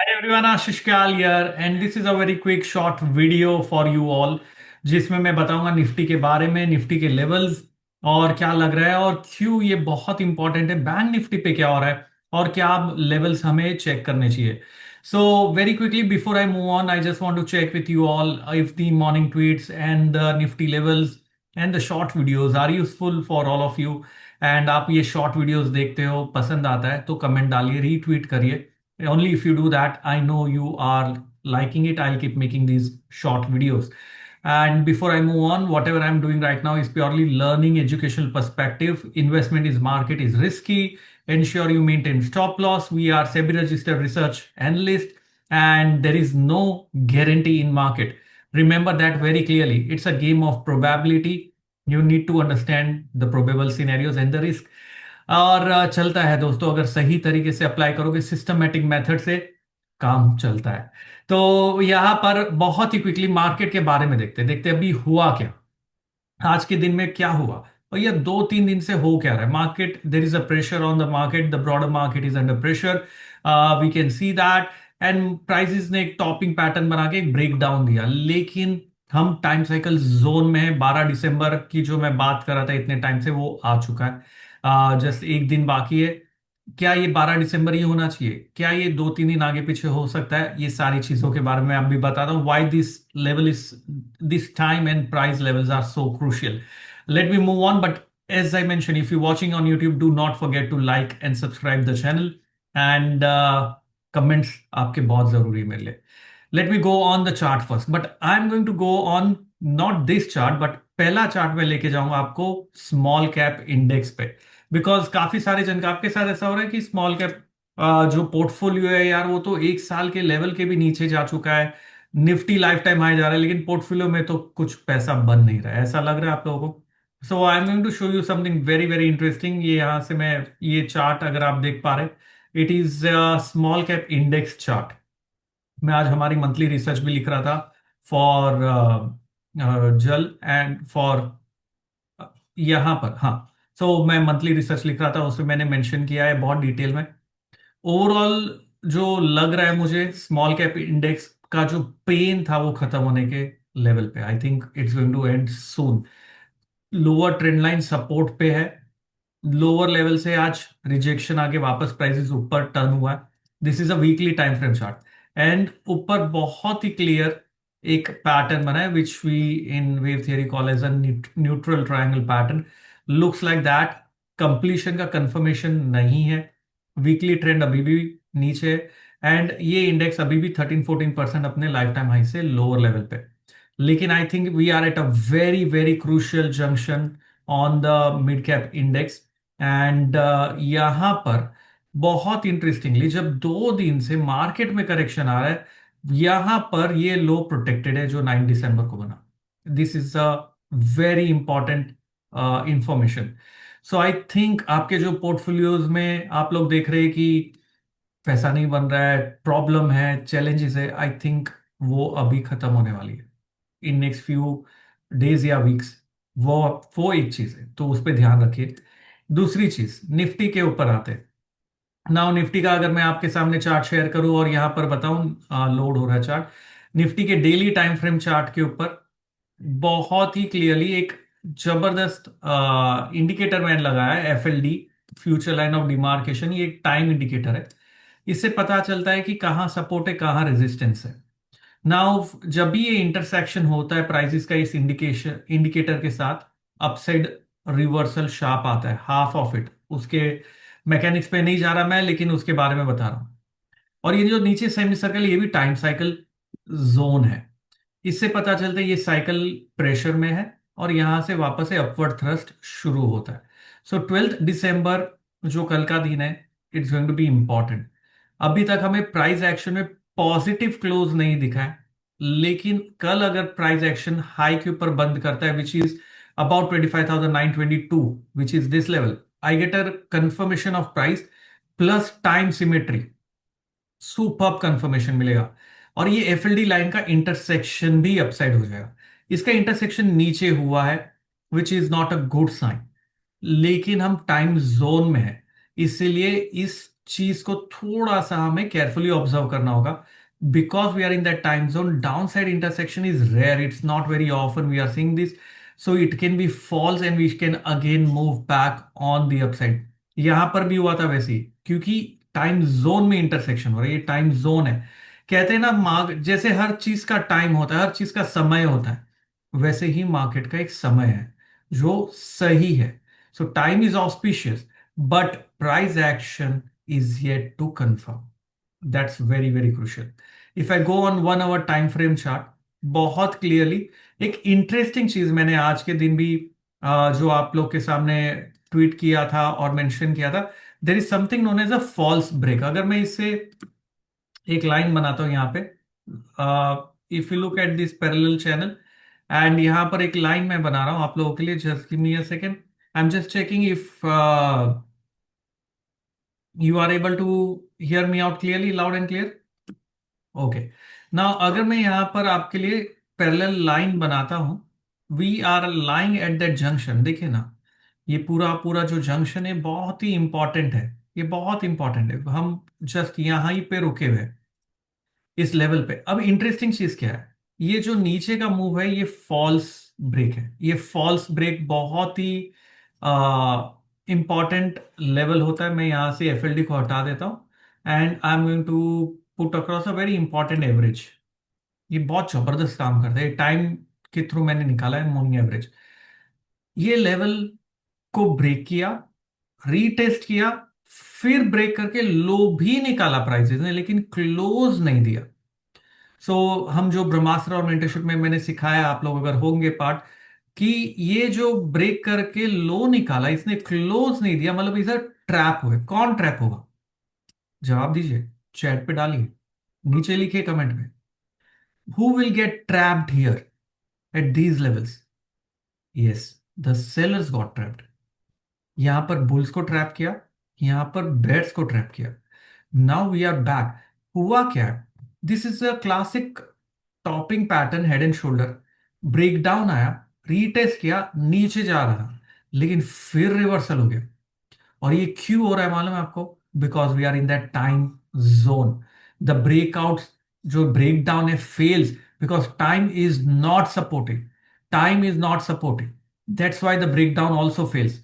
Hi everyone, Ashish Kyal here and this is a very quick short video for you all जिसमें मैं बताऊंगा Nifty के बारे में, निफ्टी के लेवल्स और क्या लग रहा है और क्यों ये बहुत इंपॉर्टेंट है। बैंक निफ्टी पे क्या हो रहा है और क्या लेवल्स हमें चेक करने चाहिए। So very quickly before I move on, I just want to check with you all if the morning tweets and the Nifty levels and the short videos are useful for all of you. And आप ये short videos देखते हो, पसंद आता है तो comment डालिए, retweet करिए। Only if you do that, I know you are liking it. I'll keep making these short videos. And before I move on, whatever I'm doing right now is purely learning, educational perspective. Investment is market is risky. Ensure you maintain stop loss. We are SEBI registered research analyst, and there is no guarantee in market. Remember that very clearly. It's a game of probability. You need to understand the probable scenarios and the risk. और चलता है दोस्तों, अगर सही तरीके से apply करोगे systematic method से काम चलता है। तो यहाँ पर बहुत ही क्विकली मार्केट के बारे में देखते देखते अभी हुआ क्या, आज के दिन में क्या हुआ। और ये 2-3 दिन से हो क्या रहा है market, there is a pressure on the market, the broader market is under pressure, we can see that. And prices ने एक टॉपिंग पैटर्न बना के एक ब्रेक डाउन दिया, लेकिन हम टाइम साइकिल जोन में है। 12 दिसंबर की जो मैं बात कर रहा था इतने टाइम से वो आ चुका है, जस्ट एक दिन बाकी है। क्या ये 12 दिसंबर ही होना चाहिए, क्या ये 2-3 दिन आगे पीछे हो सकता है, ये सारी चीजों के बारे में अभी बताता हूँ। Why this level is this time and price levels are so crucial. Let me move on, but as I mentioned, if you're watching on YouTube, do not forget to like and subscribe the channel, and comments आपके बहुत जरूरी है मेरे लिए। Let me go on the chart first, but I'm going to go on not this chart, but पहला chart में लेके जाऊंगा आपको स्मॉल कैप इंडेक्स पे। बिकॉज काफी सारे जन का आपके साथ ऐसा हो रहा है कि स्मॉल कैप जो पोर्टफोलियो है यार, वो तो एक साल के लेवल के भी नीचे जा चुका है। निफ्टी लाइफ टाइम हाई जा रहा है, लेकिन पोर्टफोलियो में तो कुछ पैसा बन नहीं रहा है, ऐसा लग रहा है आप लोगों को। So I am going to show you something very very interesting. ये यहां से मैं ये चार्ट अगर आप देख पा रहे, it is small cap index chart. मैं आज हमारी मंथली रिसर्च भी लिख रहा था फॉर जल एंड फॉर यहाँ पर, हाँ। सो मैं मंथली रिसर्च लिख रहा था, उसमें मैंने मेंशन किया है बहुत डिटेल में। ओवरऑल जो लग रहा है मुझे, स्मॉल कैप इंडेक्स का जो पेन था वो खत्म होने के लेवल पे। I think it's going to end soon. Lower trend line support पे है, लोअर लेवल से आज रिजेक्शन आके वापस प्राइसेस ऊपर टर्न हुआ है। This is a weekly time frame chart and ऊपर बहुत ही क्लियर एक पैटर्न बना है which we in wave theory call as a neutral triangle pattern. Looks like that. Completion का कंफर्मेशन नहीं है, वीकली ट्रेंड अभी भी नीचे है एंड ये इंडेक्स अभी भी 13-14% अपने लाइफ टाइम हाई से लोअर लेवल पे। लेकिन I think we are at a very very crucial junction on the mid cap index. And यहां पर बहुत इंटरेस्टिंगली जब 2 दिन से मार्केट में करेक्शन आ रहा है, यहां पर ये लो प्रोटेक्टेड है जो 9 दिसंबर को बना। This is a very important information. So I think आपके जो पोर्टफोलियोज में आप लोग देख रहे हैं कि पैसा नहीं बन रहा है, प्रॉब्लम है, चैलेंजेस है, आई थिंक वो अभी खत्म होने वाली है इन नेक्स्ट फ्यू डेज या वीक्स। वो एक चीज है, तो उस पर ध्यान रखिए। दूसरी चीज, निफ्टी के ऊपर आते हैं। नाउ निफ्टी का अगर मैं आपके सामने चार्ट शेयर करूं और यहां पर बताऊं, लोड हो रहा है चार्ट निफ्टी के डेली टाइम फ्रेम चार्ट के ऊपर। बहुत ही क्लियरली एक जबरदस्त इंडिकेटर मैंने लगाया है, FLD, future line of demarcation. ये एक टाइम इंडिकेटर है, इससे पता चलता है कि कहाँ सपोर्ट है कहाँ रेजिस्टेंस है। नाउ जब भी ये इंटरसेक्शन होता है प्राइसेस का इस इंडिकेटर के साथ, अपसाइड रिवर्सल शार्प आता है, हाफ ऑफ इट। उसके मैकेनिक्स पे नहीं जा रहा मैं, लेकिन उसके बारे में बता रहा हूं। और ये जो नीचे सेमी सर्कल, ये भी टाइम साइकिल जोन है। इससे पता चलता है ये साइकिल प्रेशर में है और यहां से वापस से अपवर्ड थ्रस्ट शुरू होता है। सो 12 दिसंबर जो कल का दिन है, it's going to be important. अभी तक हमें प्राइस एक्शन में पॉजिटिव क्लोज नहीं दिखा है, लेकिन कल अगर प्राइस एक्शन हाई के ऊपर बंद करता है which is about 25,922, which is this level, I get a confirmation of price plus time symmetry, superb confirmation मिलेगा। और ये एफएलडी लाइन का इंटरसेक्शन भी अपसाइड हो जाएगा। इसका इंटरसेक्शन नीचे हुआ है which is not a good sign, लेकिन हम टाइम जोन में है, इसीलिए इस चीज को थोड़ा सा हमें केयरफुली ऑब्जर्व करना होगा, because we are in that time zone. Down side intersection is rare, it's not very often we are seeing this. So it can be false and we can again move back on the upside. यहां पर भी हुआ था वैसे ही, क्योंकि time zone में intersection हो रहा है, ये टाइम जोन है. कहते हैं ना, जैसे हर चीज का टाइम होता है, हर चीज का समय होता है, वैसे ही मार्केट का एक समय है जो सही है. सो time is auspicious, but price action is yet to confirm. That's very, very crucial. If I go on 1 hour time frame chart, बहुत क्लियरली एक इंटरेस्टिंग चीज मैंने आज के दिन भी जो आप लोग के सामने ट्वीट किया था और मेंशन किया था. There is something known as a false break. अगर मैं इससे एक लाइन बनाता हूं यहाँ पे, if you look at this parallel channel, and यहाँ पर एक लाइन मैं बना रहा हूं आप लोगों के लिए. Just give me a second, I am just checking if you are able to hear me out clearly, loud and clear. Okay. Now अगर मैं यहां पर आपके लिए पैरेलल लाइन बनाता हूं, we are lying at that junction. देखिए ना, ये पूरा पूरा जो जंक्शन है बहुत ही इंपॉर्टेंट है, ये बहुत इंपॉर्टेंट है. हम जस्ट यहां ही पे रुके हुए हैं, इस लेवल पे. अब इंटरेस्टिंग चीज क्या है, ये जो नीचे का मूव है ये फॉल्स ब्रेक है. ये फॉल्स ब्रेक बहुत ही इंपॉर्टेंट लेवल होता है. मैं यहां से एफएलडी को हटा देता हूं and I am going to put across a very important average. ये बहुत जबरदस्त काम करता है, टाइम के थ्रू मैंने निकाला है मूविंग एवरेज. ये लेवल को ब्रेक किया, रीटेस्ट किया, फिर ब्रेक करके लो भी निकाला प्राइसेस ने, लेकिन क्लोज नहीं दिया. सो हम जो ब्रह्मास्त्र और मेंटरशिप में मैंने सिखाया, आप लोग अगर होंगे पार्ट, कि ये जो ब्रेक करके लो निकाला, इसने क्लोज नहीं दिया, मतलब इधर ट्रैप हुए. कौन ट्रैप होगा? जवाब दीजिए, चैट पे डालिए, नीचे लिखिए कमेंट में. Who will get trapped here at these levels? Yes, the sellers got trapped. यहां पर बुल्स को ट्रैप किया, यहां पर बेयर्स को ट्रैप किया. Now we are back. हुआ क्या है? This is a classic topping pattern, head and shoulder. Breakdown आया, रीटेस्ट किया, नीचे जा रहा था, लेकिन फिर रिवर्सल हो गया. और ये क्यों हो रहा है मालूम है आपको? Because we are in that time zone. The breakout, जो ब्रेकडाउन है, fails because time is not supporting. Time is not supporting, that's why the breakdown also fails.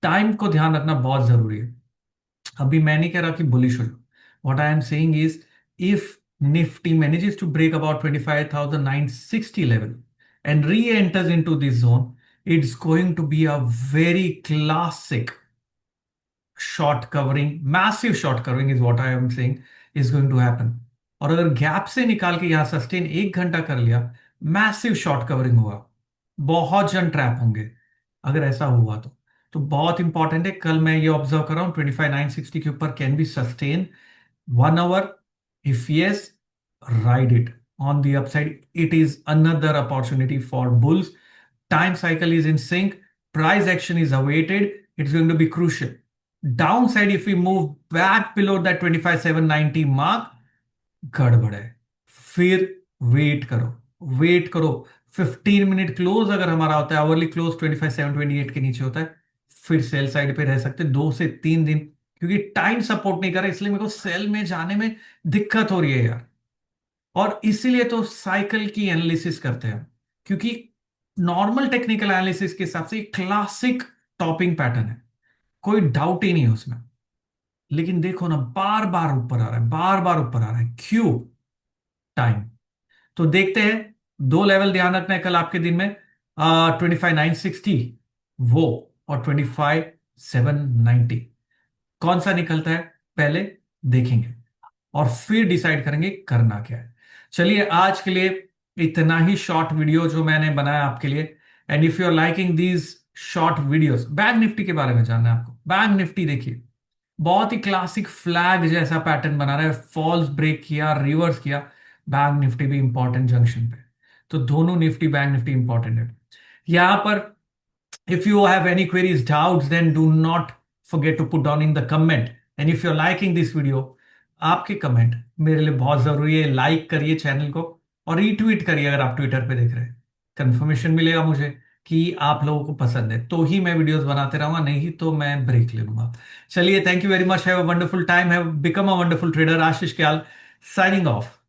Time को ध्यान रखना बहुत जरूरी है. अभी मैं नहीं कह रहा कि बुलिश हो जाओ. What I am saying is, if Nifty manages to break about 25,960 level and re-enters into this zone, it's going to be a very classic short covering. Massive short covering is what I am saying is going to happen. और अगर gap से निकाल के यहां sustain 1 घंटा कर लिया, massive short covering होगा, बहुत जन ट्रैप होंगे अगर ऐसा हुआ तो बहुत इंपॉर्टेंट है. कल मैं ये ऑब्जर्व कर रहा हूं 25,960 के ऊपर, can be sustain 1 hour. If yes, ride it on the upside. It is another opportunity for bulls. Time cycle is in sync. Price action is awaited. It's going to be crucial. Downside, if we move back below that 25,790 mark, गड़बड़ है. फिर wait करो, wait करो. 15 minute close अगर हमारा होता है, hourly close 25,728 के नीचे होता है, फिर सेल साइड पे रह सकते 2 से 3 दिन. क्योंकि टाइम सपोर्ट नहीं कर रहा, इसलिए मेरे को सेल में जाने में दिक्कत हो रही है यार. और इसीलिए तो साइकिल की एनालिसिस करते हैं, क्योंकि नॉर्मल टेक्निकल एनालिसिस के हिसाब से क्लासिक टॉपिंग पैटर्न है, कोई डाउट ही नहीं है उसमें. लेकिन देखो ना, बार बार ऊपर आ रहा है, बार बार ऊपर आ रहा है, क्यों? टाइम. तो देखते हैं. दो लेवल ध्यान रखना है कल आपके दिन में, 25,960 वो, और 25,790 कौन सा निकलता है पहले देखेंगे, और फिर डिसाइड करेंगे करना क्या है. चलिए, आज के लिए इतना ही शॉर्ट वीडियो जो मैंने बनाया आपके लिए. And if you are liking these short videos, Bank Nifty के बारे में जानना है आपको, बैंक निफ्टी देखिए, बहुत ही क्लासिक फ्लैग जैसा पैटर्न बना रहा है. फॉल्स ब्रेक किया, रिवर्स किया, बैंक निफ्टी भी इंपॉर्टेंट जंक्शन पे. तो दोनों निफ्टी, बैंक निफ्टी इंपॉर्टेंट है. यहां पर if you have any queries, doubts, then do not forget to put down in the comment. And if you're liking this video, आपके comment मेरे लिए बहुत जरूरी है. लाइक करिए चैनल को और रीट्वीट करिए अगर आप ट्विटर पे देख रहे हैं, कंफर्मेशन मिलेगा मुझे कि आप लोगों को पसंद है, तो ही मैं वीडियोस बनाते रहूंगा, नहीं तो मैं ब्रेक ले लूंगा। चलिए, thank you very much, have a wonderful time, have become a wonderful trader. Ashish Kyal signing of.